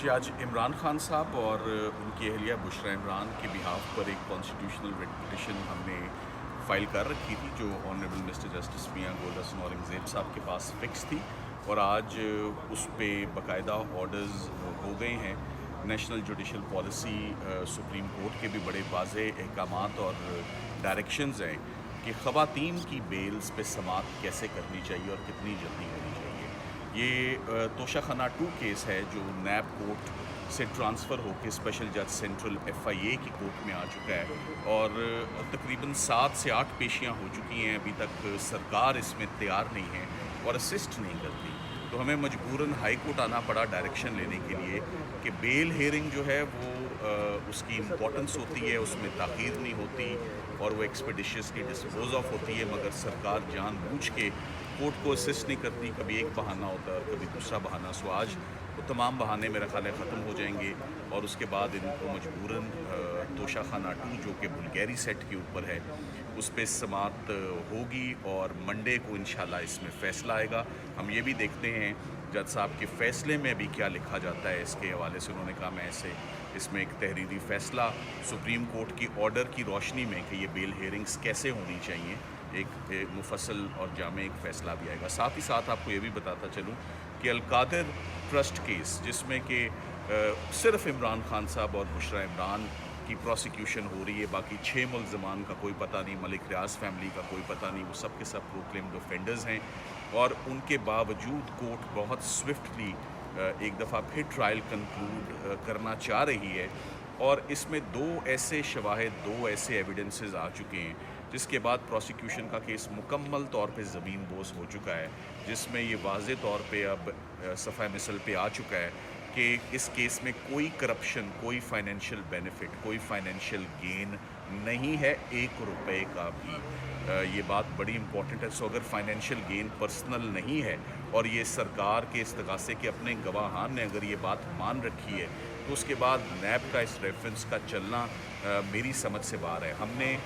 जी, आज इमरान खान साहब और उनकी अहलिया बुशरा इमरान के बिहाफ पर एक कॉन्स्टिट्यूशनल रिट पिटिशन हमने फ़ाइल कर रखी थी, जो ऑनरेबल मिस्टर जस्टिस मियां गोल्ड हसन औरंगज़ेब साहब के पास फ़िक्स थी, और आज उस पे बाकायदा ऑर्डर्स हो गए हैं। National judicial policy supreme court के भी बड़े वाज़े अहकामात और डायरेक्शंस हैं कि ख़वातीन की बेल्स पे समाअत कैसे करनी चाहिए और कितनी जल्दी करनी चाहिए। ये तोशाखाना 2 केस है जो नैब कोर्ट से ट्रांसफ़र होकर स्पेशल जज सेंट्रल FIA की कोर्ट में आ चुका है, और तकरीबन 7 से 8 पेशियां हो चुकी हैं। अभी तक सरकार इसमें तैयार नहीं है और असिस्ट नहीं करती, तो हमें मजबूरन हाई कोर्ट आना पड़ा डायरेक्शन लेने के लिए कि बेल हेयरिंग जो है वो उसकी इम्पोर्टेंस होती है, उसमें ताख़ीर नहीं होती और वो एक्सपेडिशियसली डिस्पोज ऑफ होती है, मगर सरकार जानबूझ के कोर्ट को असिस्ट नहीं करती। कभी एक बहाना होता है और कभी दूसरा बहाना। सो आज वो तमाम बहाने मेरा ख्याल है ख़त्म हो जाएंगे, और उसके बाद इनको मजबूरन तोशाखाना 2 जो कि बुल्गारी सेट के ऊपर है उस पर समाअत होगी, और मंडे को इंशाल्लाह इसमें फ़ैसला आएगा। हम ये भी देखते हैं जज साहब के फ़ैसले में अभी क्या लिखा जाता है। इसके हवाले से उन्होंने कहा मैं इसमें एक तहरीरी फ़ैसला सुप्रीम कोर्ट की ऑर्डर की रोशनी में कि ये बेल हेयरिंग्स कैसे होनी चाहिए, एक मुफस्सल और जामे एक फ़ैसला भी आएगा। साथ ही साथ आपको ये भी बताता चलूँ कि अलकादिर ट्रस्ट केस, जिसमें कि सिर्फ़ इमरान खान साहब और बुशरा इमरान की प्रोसिक्यूशन हो रही है, बाकी 6 मुल्ज़मान का कोई पता नहीं, मलिक रियाज फैमिली का कोई पता नहीं, वो सब के सब प्रोक्लेम्ड ऑफेंडर्स हैं, और उनके बावजूद कोर्ट बहुत स्विफ्टली एक दफ़ा फिर ट्रायल कंक्लूड करना चाह रही है। और इसमें 2 ऐसे शवाहिद, 2 ऐसे एविडेंसेस आ चुके हैं जिसके बाद प्रोसिक्यूशन का केस मुकम्मल तौर पे ज़मीन बोस हो चुका है, जिसमें ये वाज़े तौर पे अब सफ़ा मिसल पे आ चुका है कि इस केस में कोई करप्शन, कोई फाइनेंशियल बेनिफिट, कोई फाइनेंशियल गेन नहीं है, 1 रुपए का भी। ये बात बड़ी इंपॉर्टेंट है। सो अगर फाइनेंशियल गेन पर्सनल नहीं है और ये सरकार के इस्तगासे के अपने गवाहान ने अगर ये बात मान रखी है, तो उसके बाद नैब का इस रेफरेंस का चलना मेरी समझ से बाहर है। हमने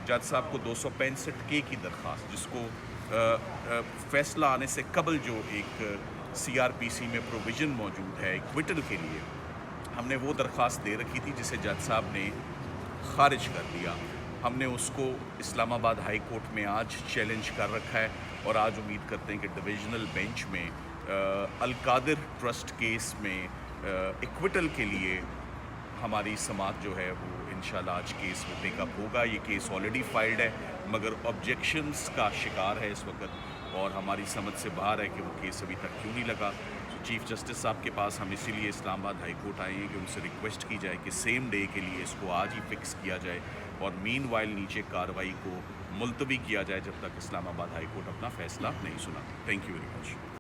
जज साहब को 265 के की दरख्वास्त, जिसको फ़ैसला आने से कबल जो एक CRPC में प्रोविज़न मौजूद है एक्विटल के लिए, हमने वो दरख्वास्त दे रखी थी जिसे जज साहब ने ख़ारिज कर दिया। हमने उसको इस्लामाबाद हाई कोर्ट में आज चैलेंज कर रखा है, और आज उम्मीद करते हैं कि डिविजनल बेंच में अलकादिर ट्रस्ट केस में एक्विटल के लिए हमारी समाअत जो है वो इंशाल्लाह आज केस में टेकअप होगा। ये केस ऑलरेडी फाइल्ड है, मगर ऑब्जेक्शंस का शिकार है इस वक्त, और हमारी समझ से बाहर है कि वो केस अभी तक क्यों नहीं लगा। चीफ़ जस्टिस साहब के पास हम इसीलिए इस्लामाबाद हाई कोर्ट आए हैं कि उनसे रिक्वेस्ट की जाए कि सेम डे के लिए इसको आज ही फ़िक्स किया जाए, और मीनवाइल नीचे कार्रवाई को मुलतवी किया जाए जब तक इस्लामाबाद हाई कोर्ट अपना फ़ैसला नहीं सुनाती। Thank you very much.